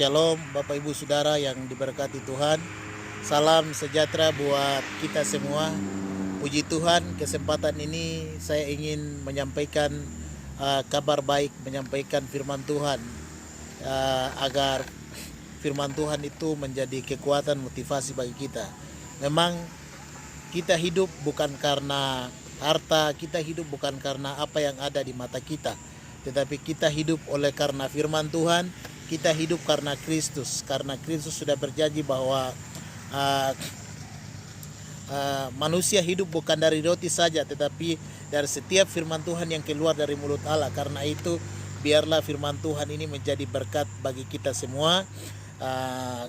Shalom Bapak Ibu Saudara yang diberkati Tuhan. Salam sejahtera buat kita semua. Puji Tuhan, kesempatan ini saya ingin menyampaikan kabar baik, menyampaikan firman Tuhan, agar firman Tuhan itu menjadi kekuatan motivasi bagi kita. Memang kita hidup bukan karena harta, kita hidup bukan karena apa yang ada di mata kita, tetapi kita hidup oleh karena firman Tuhan. Kita hidup karena Kristus sudah berjanji bahwa manusia hidup bukan dari roti saja, tetapi dari setiap firman Tuhan yang keluar dari mulut Allah. Karena itu biarlah firman Tuhan ini menjadi berkat bagi kita semua.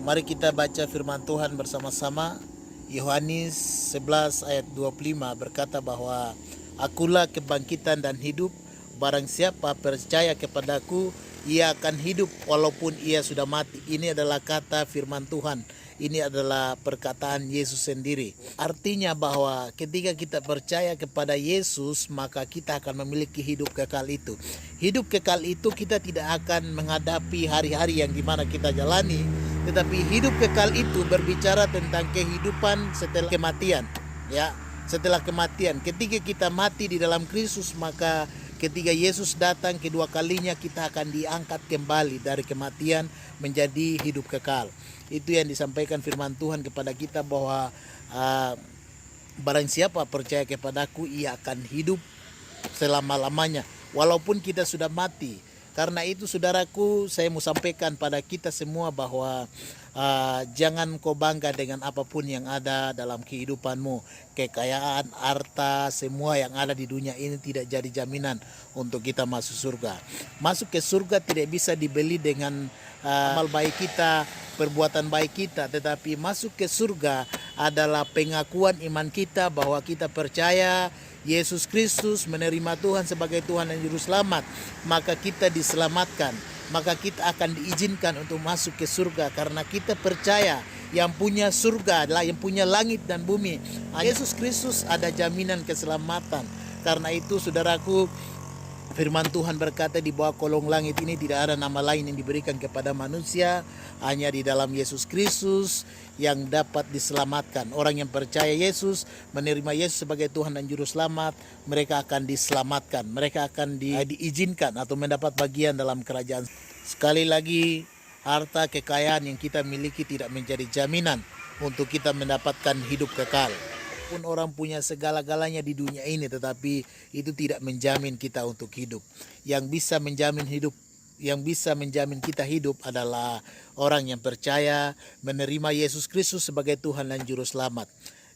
Mari kita baca firman Tuhan bersama-sama. Yohanes 11 ayat 25 berkata bahwa akulah kebangkitan dan hidup, barang siapa percaya kepadaku, ia akan hidup walaupun ia sudah mati. Ini adalah kata firman Tuhan. Ini adalah perkataan Yesus sendiri. Artinya bahwa ketika kita percaya kepada Yesus, maka kita akan memiliki hidup kekal itu. Hidup kekal itu kita tidak akan menghadapi hari-hari yang dimana kita jalani, tetapi hidup kekal itu berbicara tentang kehidupan setelah kematian. Ya, setelah kematian. Ketika kita mati di dalam Kristus, maka ketika Yesus datang kedua kalinya, kita akan diangkat kembali dari kematian menjadi hidup kekal. Itu yang disampaikan firman Tuhan kepada kita bahwa barang siapa percaya kepadaku, ia akan hidup selama-lamanya walaupun kita sudah mati. Karena itu saudaraku, saya mau sampaikan pada kita semua bahwa jangan kau bangga dengan apapun yang ada dalam kehidupanmu. Kekayaan, harta, semua yang ada di dunia ini tidak jadi jaminan untuk kita masuk surga. Masuk ke surga tidak bisa dibeli dengan amal baik kita, perbuatan baik kita. Tetapi masuk ke surga adalah pengakuan iman kita bahwa kita percaya Yesus Kristus, menerima Tuhan sebagai Tuhan dan Juru Selamat, maka kita diselamatkan, maka kita akan diizinkan untuk masuk ke surga karena kita percaya yang punya surga adalah yang punya langit dan bumi. Yesus Kristus ada jaminan keselamatan. Karena itu saudaraku, firman Tuhan berkata di bawah kolong langit ini tidak ada nama lain yang diberikan kepada manusia, hanya di dalam Yesus Kristus yang dapat diselamatkan. Orang yang percaya Yesus, menerima Yesus sebagai Tuhan dan Juru Selamat, mereka akan diselamatkan. Mereka akan diizinkan atau mendapat bagian dalam kerajaan. Sekali lagi, harta kekayaan yang kita miliki tidak menjadi jaminan untuk kita mendapatkan hidup kekal. Pun orang punya segala-galanya di dunia ini, tetapi itu tidak menjamin kita untuk hidup. Yang bisa menjamin kita hidup adalah orang yang percaya, menerima Yesus Kristus sebagai Tuhan dan Juru Selamat.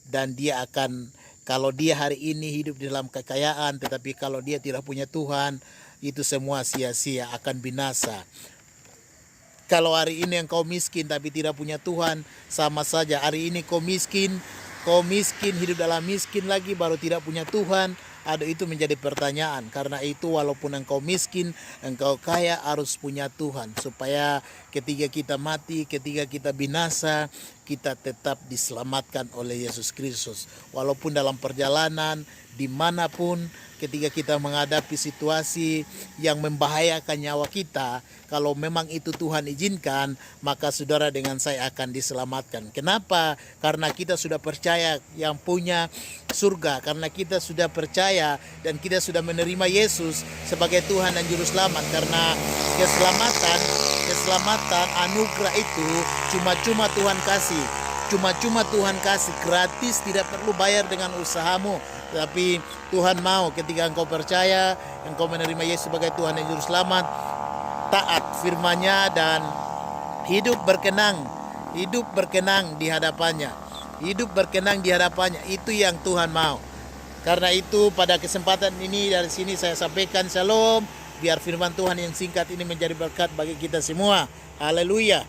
Dan dia akan, kalau dia hari ini hidup di dalam kekayaan, tetapi kalau dia tidak punya Tuhan, itu semua sia-sia, akan binasa. Kalau hari ini engkau miskin tapi tidak punya Tuhan, sama saja. Hari ini kau miskin, hidup dalam miskin lagi, baru tidak punya Tuhan. Aduh, itu menjadi pertanyaan. Karena itu walaupun engkau miskin, engkau kaya, harus punya Tuhan. Supaya ketika kita mati, ketika kita binasa, kita tetap diselamatkan oleh Yesus Kristus. Walaupun dalam perjalanan, dimanapun, ketika kita menghadapi situasi yang membahayakan nyawa kita, kalau memang itu Tuhan izinkan, maka saudara dengan saya akan diselamatkan. Kenapa? Karena kita sudah percaya yang punya surga. Karena kita sudah percaya dan kita sudah menerima Yesus sebagai Tuhan dan Juru Selamat. Karena keselamatan anugerah itu cuma-cuma Tuhan kasih. Cuma-cuma Tuhan kasih, gratis, tidak perlu bayar dengan usahamu. Tapi Tuhan mau ketika engkau percaya, engkau menerima Yesus sebagai Tuhan dan Juru Selamat, taat firman-Nya dan hidup berkenang di hadapannya. Hidup berkenang di hadapannya, itu yang Tuhan mau. Karena itu pada kesempatan ini dari sini saya sampaikan shalom. Biar firman Tuhan yang singkat ini menjadi berkat bagi kita semua. Haleluya.